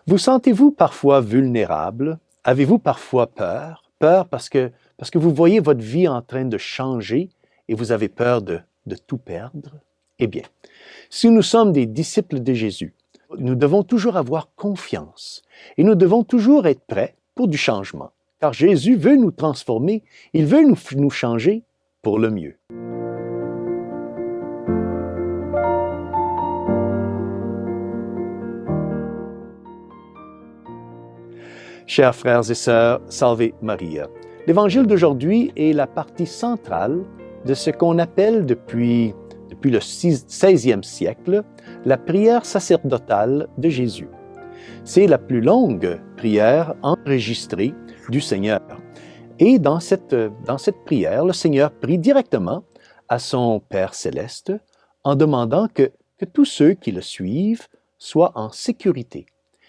Vous sentez-vous parfois vulnérable? Avez-vous parfois peur? Peur parce que vous voyez votre vie en train de changer et vous avez peur de tout perdre? Eh bien, si nous sommes des disciples de Jésus, nous devons toujours avoir confiance et nous devons toujours être prêts pour du changement, car Jésus veut nous transformer, il veut nous changer pour le mieux. Chers frères et sœurs, Salve Maria. L'Évangile d'aujourd'hui est la partie centrale de ce qu'on appelle depuis le XVIe siècle la prière sacerdotale de Jésus. C'est la plus longue prière enregistrée du Seigneur. Et dans cette prière, le Seigneur prie directement à son Père céleste en demandant que tous ceux qui le suivent soient en sécurité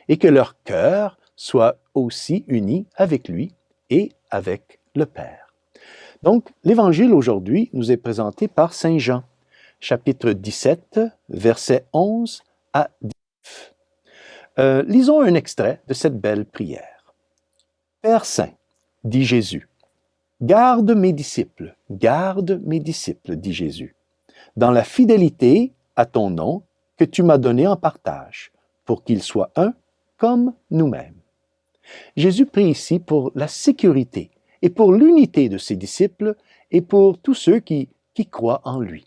et que leur cœur soit aussi uni avec lui et avec le Père. Donc, l'Évangile aujourd'hui nous est présenté par Saint Jean, chapitre 17, versets 11 à 19. Lisons un extrait de cette belle prière. « Père Saint, dit Jésus, garde mes disciples, dit Jésus, dans la fidélité à ton nom que tu m'as donné en partage, pour qu'ils soient un comme nous-mêmes. » Jésus prie ici pour la sécurité et pour l'unité de ses disciples et pour tous ceux qui croient en lui.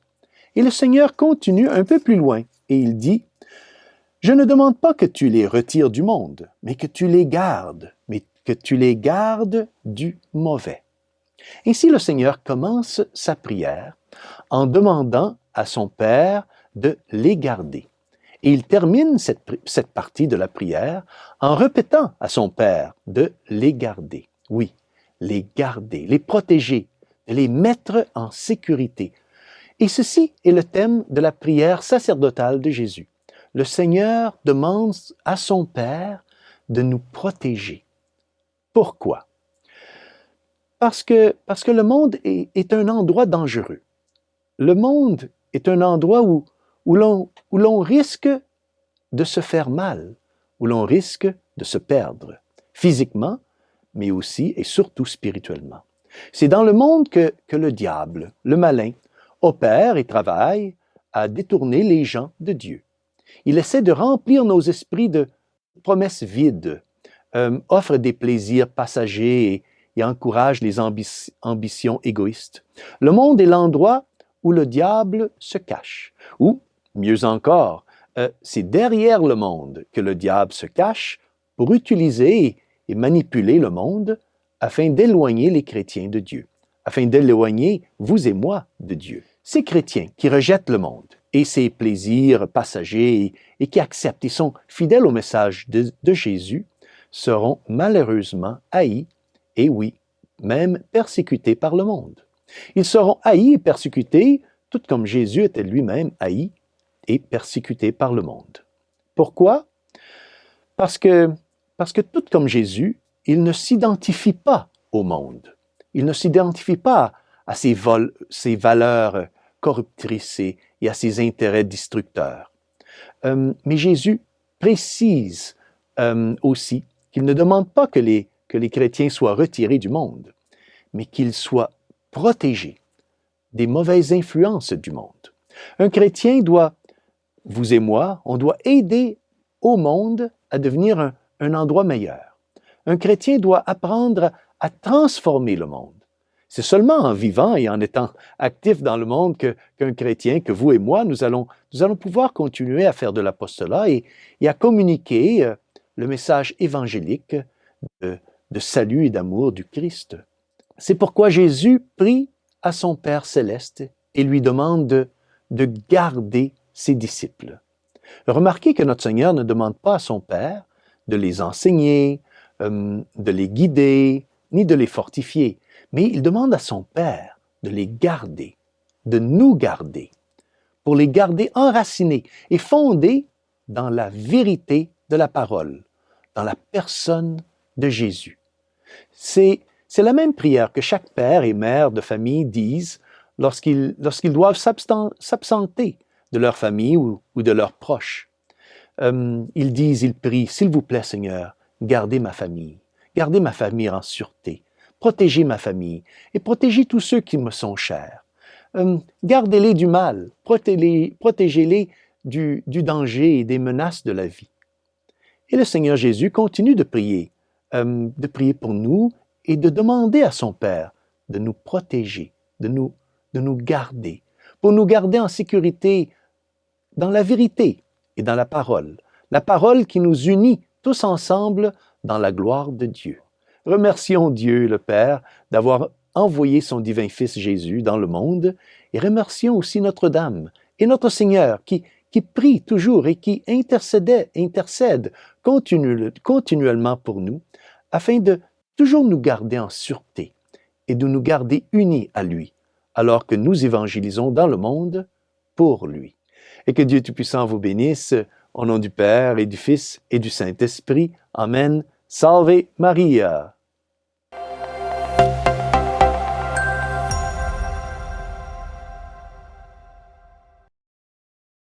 Et le Seigneur continue un peu plus loin et il dit « Je ne demande pas que tu les retires du monde, mais que tu les gardes, du mauvais. » Ainsi le Seigneur commence sa prière en demandant à son Père de les garder. Et il termine cette partie de la prière en répétant à son Père de les garder. Oui, les garder, les protéger, de les mettre en sécurité. Et ceci est le thème de la prière sacerdotale de Jésus. Le Seigneur demande à son Père de nous protéger. Pourquoi? Parce que le monde est un endroit dangereux. Le monde est un endroit où l'on risque de se faire mal, où l'on risque de se perdre, physiquement, mais aussi et surtout spirituellement. C'est dans le monde que le diable, le malin, opère et travaille à détourner les gens de Dieu. Il essaie de remplir nos esprits de promesses vides, offre des plaisirs passagers et encourage les ambitions égoïstes. Le monde est l'endroit où le diable se cache, ou, mieux encore, c'est derrière le monde que le diable se cache pour utiliser et manipuler le monde afin d'éloigner les chrétiens de Dieu, afin d'éloigner vous et moi de Dieu. Ces chrétiens qui rejettent le monde et ses plaisirs passagers et qui acceptent et sont fidèles au message de Jésus seront malheureusement haïs et oui, même persécutés par le monde. Ils seront haïs et persécutés, tout comme Jésus était lui-même haï et persécuté par le monde. Pourquoi? Parce que tout comme Jésus, il ne s'identifie pas au monde. Il ne s'identifie pas à ses valeurs corruptrices et à ses intérêts destructeurs. Mais Jésus précise aussi qu'il ne demande pas que les chrétiens soient retirés du monde, mais qu'ils soient protégés des mauvaises influences du monde. Un chrétien doit, vous et moi, on doit aider au monde à devenir un endroit meilleur. Un chrétien doit apprendre à transformer le monde. C'est seulement en vivant et en étant actif dans le monde qu'un chrétien, que vous et moi, nous allons pouvoir continuer à faire de l'apostolat et à communiquer le message évangélique de salut et d'amour du Christ. C'est pourquoi Jésus prie à son Père céleste et lui demande de garder ses disciples. Remarquez que notre Seigneur ne demande pas à son Père de les enseigner, de les guider, ni de les fortifier, mais il demande à son Père de les garder, de nous garder, pour les garder enracinés et fondés dans la vérité de la parole, dans la personne de Jésus. C'est la même prière que chaque père et mère de famille disent lorsqu'ils doivent s'absenter de leur famille ou de leurs proches. ils disent, ils prient, s'il vous plaît Seigneur, gardez ma famille en sûreté, protégez ma famille et protégez tous ceux qui me sont chers. Gardez-les du mal, protégez-les du danger et des menaces de la vie. Et le Seigneur Jésus continue de prier pour nous et de demander à son Père de nous protéger, de nous garder, pour nous garder en sécurité dans la vérité et dans la parole qui nous unit tous ensemble dans la gloire de Dieu. Remercions Dieu le Père d'avoir envoyé son divin Fils Jésus dans le monde et remercions aussi Notre-Dame et notre Seigneur qui prie toujours et qui intercède continuellement pour nous afin de toujours nous garder en sûreté et de nous garder unis à lui alors que nous évangélisons dans le monde pour lui. Et que Dieu Tout-Puissant vous bénisse, au nom du Père et du Fils et du Saint-Esprit. Amen. Salve Maria!